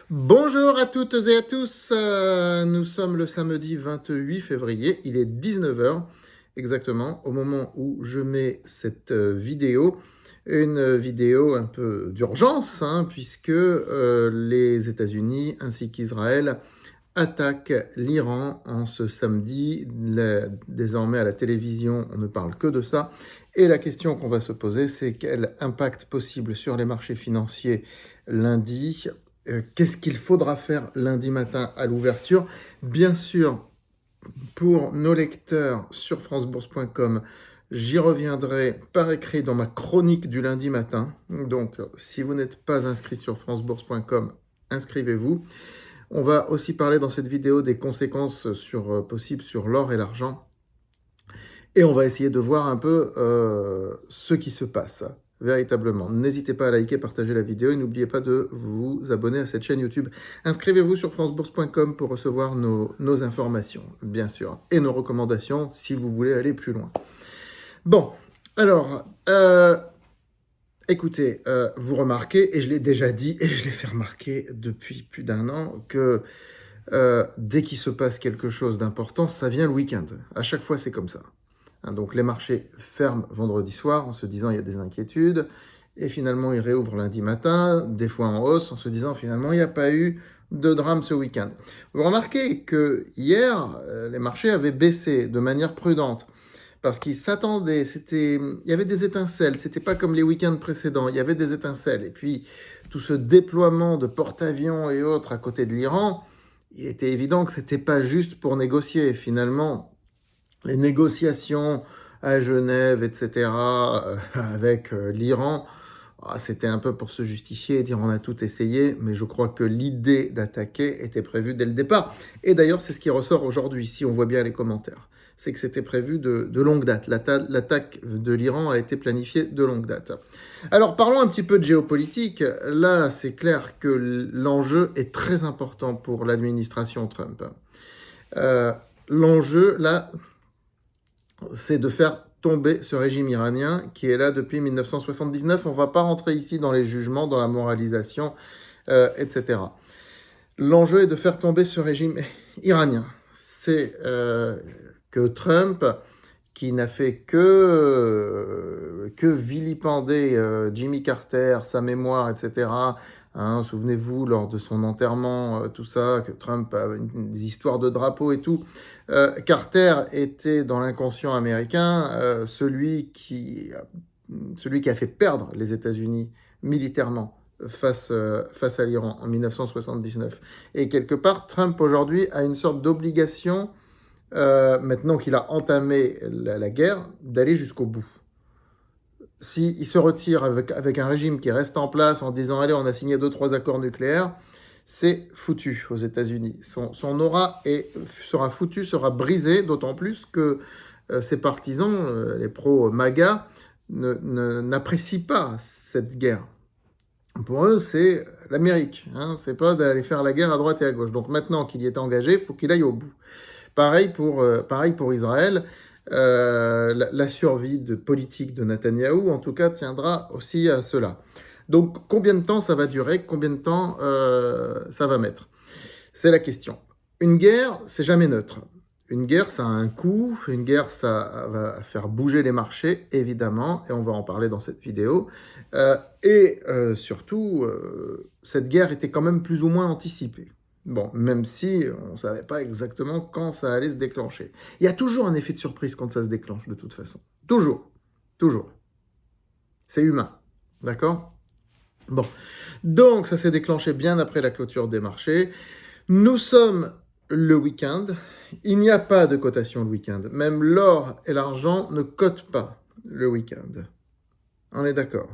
Bonjour à toutes et à tous, nous sommes le samedi 28 février, il est 19 heures exactement au moment où je mets cette vidéo, une vidéo un peu d'urgence puisque les États-Unis ainsi qu'Israël attaquent l'Iran en ce samedi. Désormais à la télévision on ne parle que de ça et la question qu'on va se poser c'est quel impact possible sur les marchés financiers lundi. Qu'est-ce qu'il faudra faire lundi matin à l'ouverture? Bien sûr, pour nos lecteurs sur francebourse.com, j'y reviendrai par écrit dans ma chronique du lundi matin. Donc, si vous n'êtes pas inscrit sur francebourse.com, inscrivez-vous. On va aussi parler dans cette vidéo des conséquences possibles sur l'or et l'argent. Et on va essayer de voir un peu ce qui se passe véritablement. N'hésitez pas à liker, partager la vidéo et n'oubliez pas de vous abonner à cette chaîne YouTube. Inscrivez-vous sur francebourse.com pour recevoir nos informations, bien sûr, et nos recommandations si vous voulez aller plus loin. Bon, alors, écoutez, vous remarquez, et je l'ai déjà dit, et je l'ai fait remarquer depuis plus d'un an, que dès qu'il se passe quelque chose d'important, ça vient le week-end. À chaque fois, c'est comme ça. Donc les marchés ferment vendredi soir en se disant il y a des inquiétudes, et finalement ils réouvrent lundi matin, des fois en hausse, en se disant finalement il n'y a pas eu de drame ce week-end. Vous remarquez que hier, les marchés avaient baissé de manière prudente, parce qu'ils s'attendaient, il y avait des étincelles, c'était pas comme les week-ends précédents, il y avait des étincelles, et puis tout ce déploiement de porte-avions et autres à côté de l'Iran, il était évident que c'était pas juste pour négocier, finalement. Les négociations à Genève, etc., avec l'Iran, c'était un peu pour se justifier et dire on a tout essayé, mais je crois que l'idée d'attaquer était prévue dès le départ. Et d'ailleurs, c'est ce qui ressort aujourd'hui, si on voit bien les commentaires. C'est que c'était prévu de longue date. L'attaque de l'Iran a été planifiée de longue date. Alors, parlons un petit peu de géopolitique. Là, c'est clair que l'enjeu est très important pour l'administration Trump. L'enjeu, là, c'est de faire tomber ce régime iranien qui est là depuis 1979. On ne va pas rentrer ici dans les jugements, dans la moralisation, etc. L'enjeu est de faire tomber ce régime iranien. C'est que Trump, qui n'a fait que vilipender Jimmy Carter, sa mémoire, etc., souvenez-vous, lors de son enterrement, tout ça, que Trump a des histoires de drapeaux et tout. Carter était dans l'inconscient américain celui qui a fait perdre les États-Unis militairement face à l'Iran en 1979. Et quelque part, Trump aujourd'hui a une sorte d'obligation, maintenant qu'il a entamé la guerre, d'aller jusqu'au bout. S'il se retire avec un régime qui reste en place en disant « Allez, on a signé 2-3 accords nucléaires », c'est foutu aux États-Unis. Son aura sera foutue, sera brisée, d'autant plus que ses partisans, les pro-MAGA, n'apprécient pas cette guerre. Pour eux, c'est l'Amérique. C'est pas d'aller faire la guerre à droite et à gauche. Donc maintenant qu'il y est engagé, il faut qu'il aille au bout. Pareil pour Israël. La survie politique de Netanyahou, en tout cas, tiendra aussi à cela. Donc, combien de temps ça va durer? Combien de temps ça va mettre? C'est la question. Une guerre, c'est jamais neutre. Une guerre, ça a un coût. Une guerre, ça va faire bouger les marchés, évidemment, et on va en parler dans cette vidéo. Surtout, cette guerre était quand même plus ou moins anticipée. Bon, même si on ne savait pas exactement quand ça allait se déclencher. Il y a toujours un effet de surprise quand ça se déclenche, de toute façon. Toujours. Toujours. C'est humain. D'accord? Bon. Donc, ça s'est déclenché bien après la clôture des marchés. Nous sommes le week-end. Il n'y a pas de cotation le week-end. Même l'or et l'argent ne cotent pas le week-end. On est d'accord.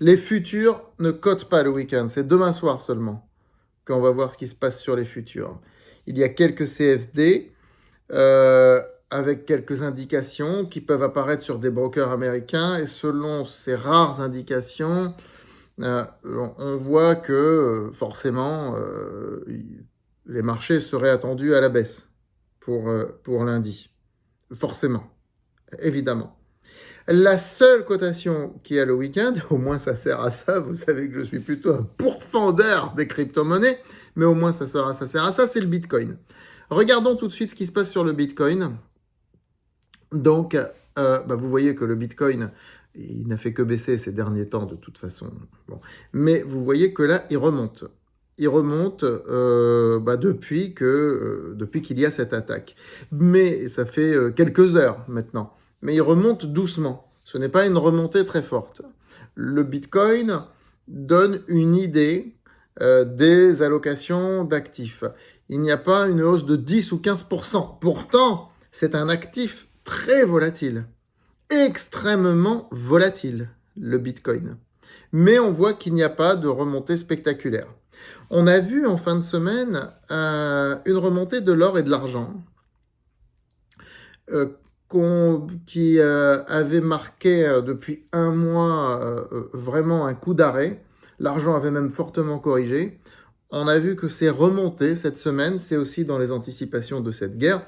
Les futurs ne cotent pas le week-end. C'est demain soir seulement qu'on va voir ce qui se passe sur les futurs. Il y a quelques CFD avec quelques indications qui peuvent apparaître sur des brokers américains, et selon ces rares indications, on voit que forcément les marchés seraient attendus à la baisse pour lundi. Forcément, évidemment. La seule cotation qui a le week-end, au moins ça sert à ça, vous savez que je suis plutôt un pourfendeur des crypto-monnaies, mais au moins ça sert à ça. Ça, c'est le Bitcoin. Regardons tout de suite ce qui se passe sur le Bitcoin. Donc, vous voyez que le Bitcoin, il n'a fait que baisser ces derniers temps de toute façon. Bon. Mais vous voyez que là, il remonte. Il remonte depuis qu'il y a cette attaque. Mais ça fait quelques heures maintenant. Mais il remonte doucement. Ce n'est pas une remontée très forte. Le Bitcoin donne une idée des allocations d'actifs. Il n'y a pas une hausse de 10 ou 15%. Pourtant, c'est un actif très volatile, extrêmement volatile, le Bitcoin. Mais on voit qu'il n'y a pas de remontée spectaculaire. On a vu en fin de semaine une remontée de l'or et de l'argent qui avait marqué depuis un mois vraiment un coup d'arrêt. L'argent avait même fortement corrigé. On a vu que c'est remonté cette semaine, c'est aussi dans les anticipations de cette guerre,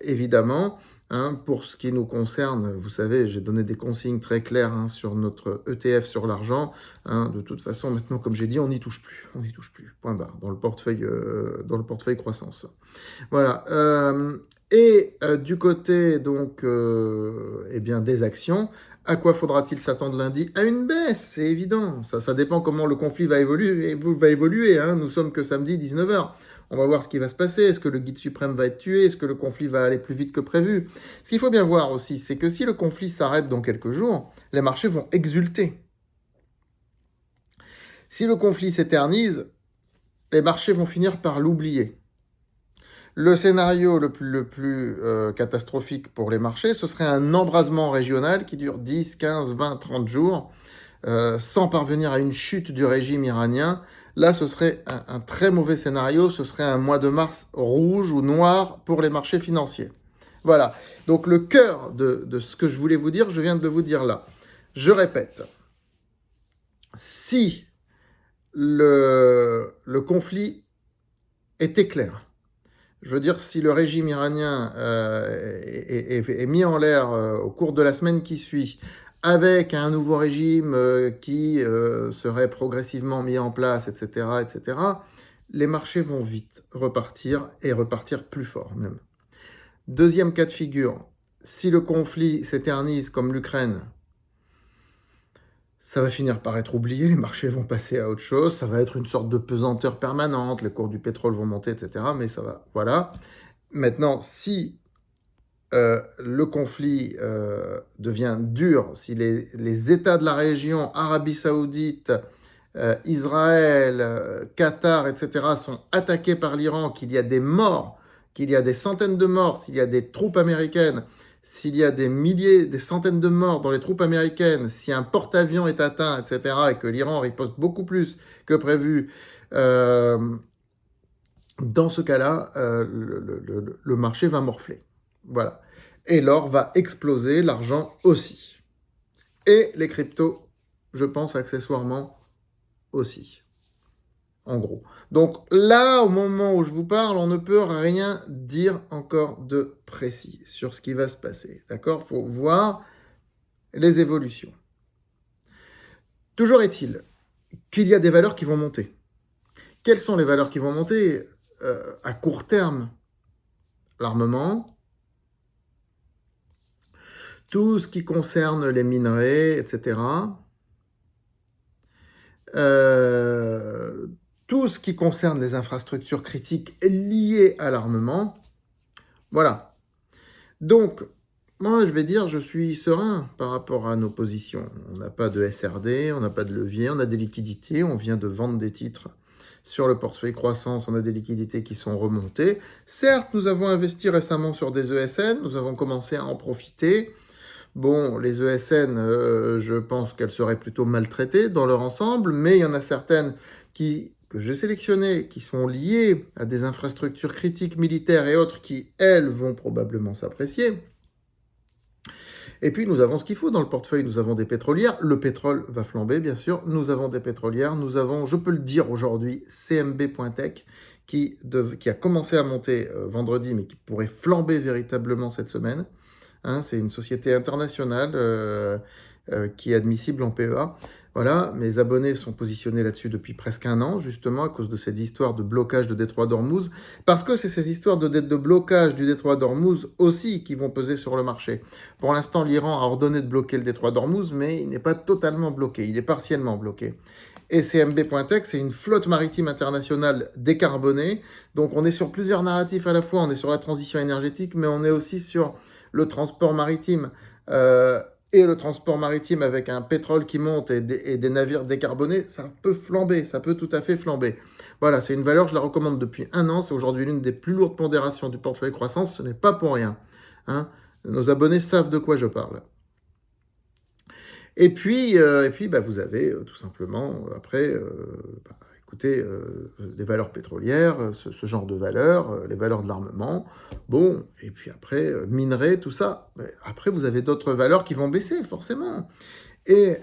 évidemment. Pour ce qui nous concerne, vous savez, j'ai donné des consignes très claires sur notre ETF sur l'argent. De toute façon, maintenant, comme j'ai dit, on n'y touche plus. On n'y touche plus. Point barre. Dans le portefeuille croissance. Voilà. Du côté donc, des actions, à quoi faudra-t-il s'attendre lundi? À une baisse, c'est évident. Ça dépend comment le conflit va évoluer. Nous sommes que samedi 19h. On va voir ce qui va se passer. Est-ce que le guide suprême va être tué? Est-ce que le conflit va aller plus vite que prévu? Ce qu'il faut bien voir aussi, c'est que si le conflit s'arrête dans quelques jours, les marchés vont exulter. Si le conflit s'éternise, les marchés vont finir par l'oublier. Le scénario le plus catastrophique pour les marchés, ce serait un embrasement régional qui dure 10, 15, 20, 30 jours, sans parvenir à une chute du régime iranien. Là, ce serait un très mauvais scénario, ce serait un mois de mars rouge ou noir pour les marchés financiers. Voilà, donc le cœur de ce que je voulais vous dire, je viens de vous dire là. Je répète, si le conflit était clair, je veux dire, si le régime iranien est mis en l'air au cours de la semaine qui suit, avec un nouveau régime qui serait progressivement mis en place, etc., les marchés vont vite repartir et repartir plus fort même. Deuxième cas de figure, si le conflit s'éternise comme l'Ukraine, ça va finir par être oublié, les marchés vont passer à autre chose, ça va être une sorte de pesanteur permanente, les cours du pétrole vont monter, etc., mais ça va, voilà. Maintenant, si le conflit devient dur, si les États de la région, Arabie Saoudite, Israël, Qatar, etc., sont attaqués par l'Iran, qu'il y a des morts, qu'il y a des centaines de morts, s'il y a des troupes américaines, s'il y a des milliers, des centaines de morts dans les troupes américaines, si un porte-avions est atteint, etc., et que l'Iran riposte beaucoup plus que prévu, dans ce cas-là, le marché va morfler. Voilà. Et l'or va exploser, l'argent aussi. Et les cryptos, je pense accessoirement aussi. En gros. Donc là, au moment où je vous parle, on ne peut rien dire encore de précis sur ce qui va se passer. D'accord? Il faut voir les évolutions. Toujours est-il qu'il y a des valeurs qui vont monter. Quelles sont les valeurs qui vont monter à court terme? L'armement, tout ce qui concerne les minerais, etc. Tout ce qui concerne les infrastructures critiques liées à l'armement. Voilà. Donc, moi, je vais dire, je suis serein par rapport à nos positions. On n'a pas de SRD, on n'a pas de levier, on a des liquidités, on vient de vendre des titres sur le portefeuille croissance, on a des liquidités qui sont remontées. Certes, nous avons investi récemment sur des ESN, nous avons commencé à en profiter. Bon, les ESN, je pense qu'elles seraient plutôt maltraitées dans leur ensemble, mais il y en a certaines que j'ai sélectionnées, qui sont liées à des infrastructures critiques militaires et autres, qui, elles, vont probablement s'apprécier. Et puis, nous avons ce qu'il faut dans le portefeuille. Nous avons des pétrolières. Le pétrole va flamber, bien sûr. Nous avons des pétrolières. Nous avons, je peux le dire aujourd'hui, CMB.tech, qui a commencé à monter vendredi, mais qui pourrait flamber véritablement cette semaine. C'est une société internationale qui est admissible en PEA. Voilà, mes abonnés sont positionnés là-dessus depuis presque un an, justement, à cause de cette histoire de blocage de détroit d'Ormuz, parce que c'est ces histoires de blocage du détroit d'Ormuz aussi qui vont peser sur le marché. Pour l'instant, l'Iran a ordonné de bloquer le détroit d'Ormuz, mais il n'est pas totalement bloqué, il est partiellement bloqué. Et CMB.tech, c'est une flotte maritime internationale décarbonée, donc on est sur plusieurs narratifs à la fois, on est sur la transition énergétique, mais on est aussi sur le transport maritime. Et le transport maritime avec un pétrole qui monte et des navires décarbonés, ça peut flamber, ça peut tout à fait flamber. Voilà, c'est une valeur, je la recommande depuis un an, c'est aujourd'hui l'une des plus lourdes pondérations du portefeuille croissance, ce n'est pas pour rien. Hein. Nos abonnés savent de quoi je parle. Et puis bah, vous avez tout simplement, après, écoutez, les valeurs pétrolières, ce genre de valeurs, les valeurs de l'armement, bon, et puis après, minerais, tout ça. Mais après, vous avez d'autres valeurs qui vont baisser, forcément. Et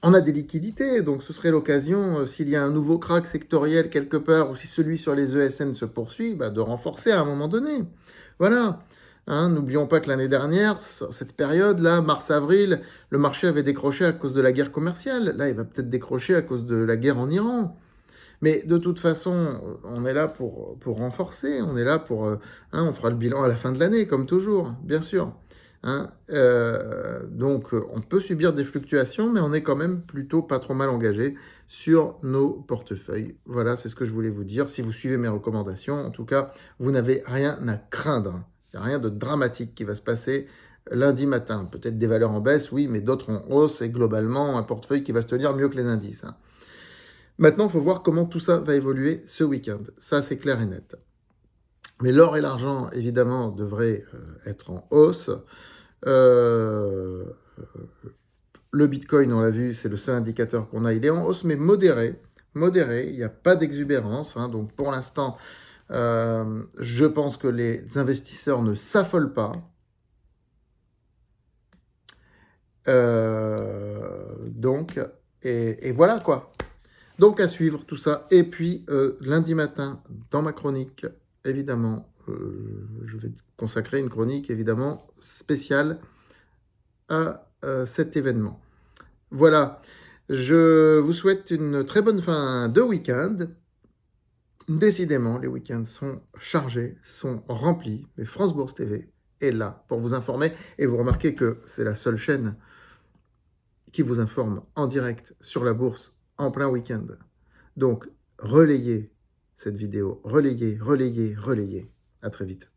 on a des liquidités, donc ce serait l'occasion, s'il y a un nouveau crack sectoriel quelque part, ou si celui sur les ESN se poursuit, bah, de renforcer à un moment donné. Voilà. Hein, n'oublions pas que l'année dernière, cette période-là, mars-avril, le marché avait décroché à cause de la guerre commerciale. Là, il va peut-être décrocher à cause de la guerre en Iran. Mais de toute façon, on est là pour renforcer, on est là pour... hein, on fera le bilan à la fin de l'année, comme toujours, bien sûr. Hein, donc, on peut subir des fluctuations, mais on est quand même plutôt pas trop mal engagé sur nos portefeuilles. Voilà, c'est ce que je voulais vous dire. Si vous suivez mes recommandations, en tout cas, vous n'avez rien à craindre. Il n'y a rien de dramatique qui va se passer lundi matin. Peut-être des valeurs en baisse, oui, mais d'autres en hausse et globalement un portefeuille qui va se tenir mieux que les indices. Hein. Maintenant, il faut voir comment tout ça va évoluer ce week-end. Ça, c'est clair et net. Mais l'or et l'argent, évidemment, devraient être en hausse. Le Bitcoin, on l'a vu, c'est le seul indicateur qu'on a. Il est en hausse, mais modéré. Modéré, il n'y a pas d'exubérance. Hein. Donc, pour l'instant, je pense que les investisseurs ne s'affolent pas. Donc, et voilà quoi. Donc à suivre tout ça. Et puis lundi matin, dans ma chronique, évidemment, je vais consacrer une chronique évidemment spéciale à cet événement. Voilà, je vous souhaite une très bonne fin de week-end. Décidément, les week-ends sont chargés, sont remplis, mais France Bourse TV est là pour vous informer. Et vous remarquez que c'est la seule chaîne qui vous informe en direct sur la bourse en plein week-end. Donc, relayez cette vidéo, relayez, relayez, relayez. À très vite.